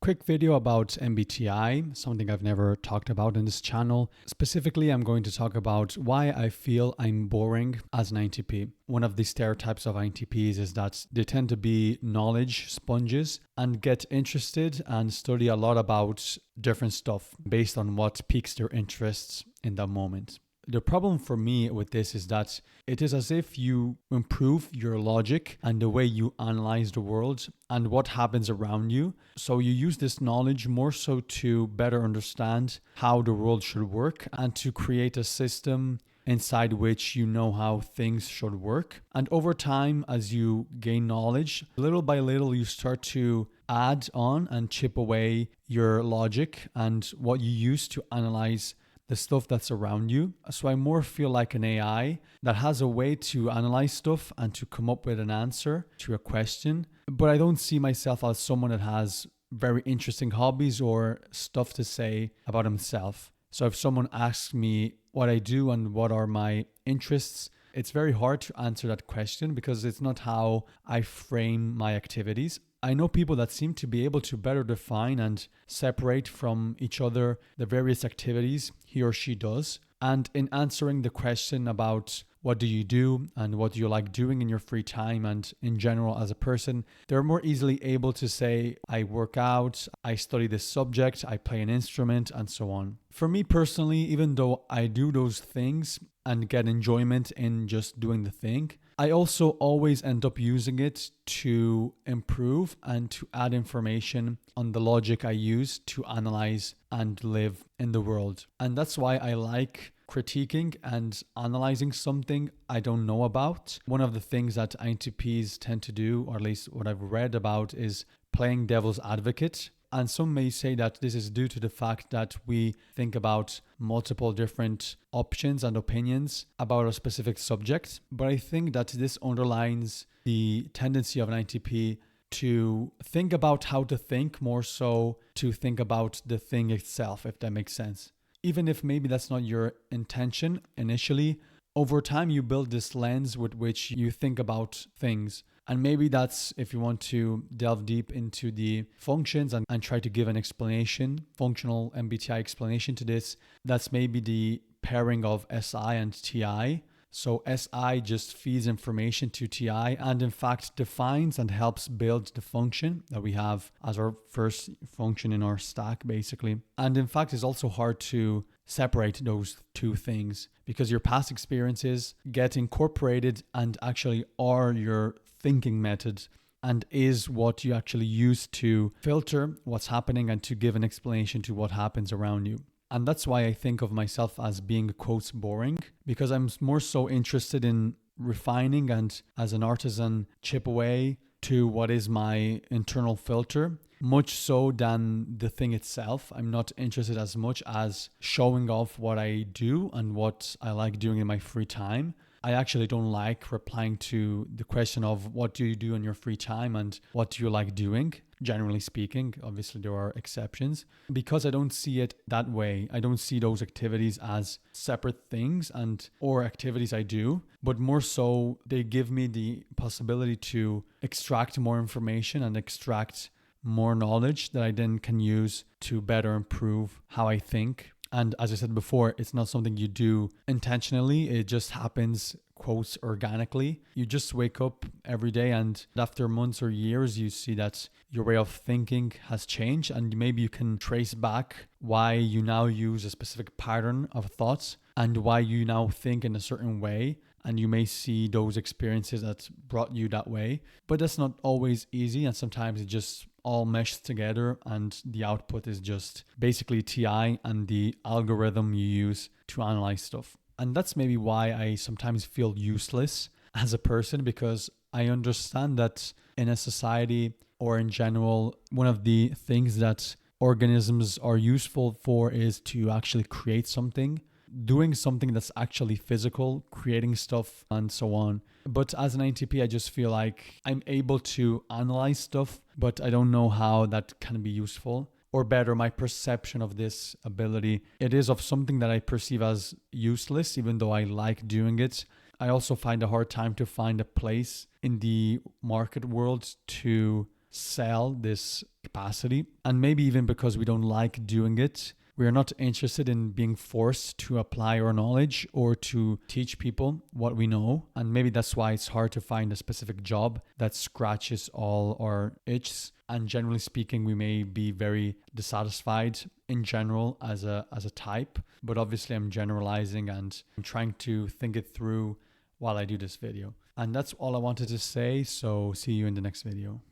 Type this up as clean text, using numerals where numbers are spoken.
Quick video about MBTI, something I've never talked about in this channel. Specifically, I'm going to talk about why I feel I'm boring as an INTP. One of the stereotypes of INTPs is that they tend to be knowledge sponges and get interested and study a lot about different stuff based on what piques their interests in that moment. The problem for me with this is that it is as if you improve your logic and the way you analyze the world and what happens around you. So you use this knowledge more so to better understand how the world should work and to create a system inside which you know how things should work. And over time, as you gain knowledge, little by little, you start to add on and chip away your logic and what you use to analyze the stuff that's around you. So I more feel like an AI that has a way to analyze stuff and to come up with an answer to a question. But I don't see myself as someone that has very interesting hobbies or stuff to say about himself. So if someone asks me what I do and what are my interests, it's very hard to answer that question because it's not how I frame my activities. I know people that seem to be able to better define and separate from each other the various activities he or she does. And in answering the question about what do you do and what do you like doing in your free time and in general as a person, they're more easily able to say, I work out, I study this subject, I play an instrument, and so on. For me personally, even though I do those things and get enjoyment in just doing the thing, I also always end up using it to improve and to add information on the logic I use to analyze and live in the world. And that's why I like critiquing and analyzing something I don't know about. One of the things that INTPs tend to do, or at least what I've read about, is playing devil's advocate. And some may say that this is due to the fact that we think about multiple different options and opinions about a specific subject. But I think that this underlines the tendency of an INTP to think about how to think more so to think about the thing itself, if that makes sense. Even if maybe that's not your intention initially, over time you build this lens with which you think about things. And maybe that's if you want to delve deep into the functions and try to give an explanation, functional MBTI explanation to this, that's maybe the pairing of SI and TI. So SI just feeds information to TI and in fact defines and helps build the function that we have as our first function in our stack basically. And in fact, it's also hard to separate those two things because your past experiences get incorporated and actually are your thinking method and is what you actually use to filter what's happening and to give an explanation to what happens around you. And that's why I think of myself as being, quotes, boring, because I'm more so interested in refining and as an artisan chip away to what is my internal filter, much so than the thing itself. I'm not interested as much as showing off what I do and what I like doing in my free time. I actually don't like replying to the question of what do you do in your free time and what do you like doing, generally speaking. Obviously, there are exceptions because I don't see it that way. I don't see those activities as separate things and or activities I do, but more so they give me the possibility to extract more information and extract more knowledge that I then can use to better improve how I think. And as I said before, it's not something you do intentionally. It just happens, quotes, organically. You just wake up every day and after months or years, you see that your way of thinking has changed and maybe you can trace back why you now use a specific pattern of thoughts and why you now think in a certain way. And you may see those experiences that brought you that way. But that's not always easy. And sometimes it just all meshes together and the output is just basically TI and the algorithm you use to analyze stuff. And that's maybe why I sometimes feel useless as a person, because I understand that in a society or in general, one of the things that organisms are useful for is to actually create something, doing something that's actually physical, creating stuff and so on. But as an INTP, I just feel like I'm able to analyze stuff, but I don't know how that can be useful. Or better, my perception of this ability, it is of something that I perceive as useless, even though I like doing it. I also find a hard time to find a place in the market world to sell this capacity. And maybe even because we don't like doing it, we are not interested in being forced to apply our knowledge or to teach people what we know. And maybe that's why it's hard to find a specific job that scratches all our itches. And generally speaking, we may be very dissatisfied in general as a type. But obviously I'm generalizing and I'm trying to think it through while I do this video. And that's all I wanted to say. So see you in the next video.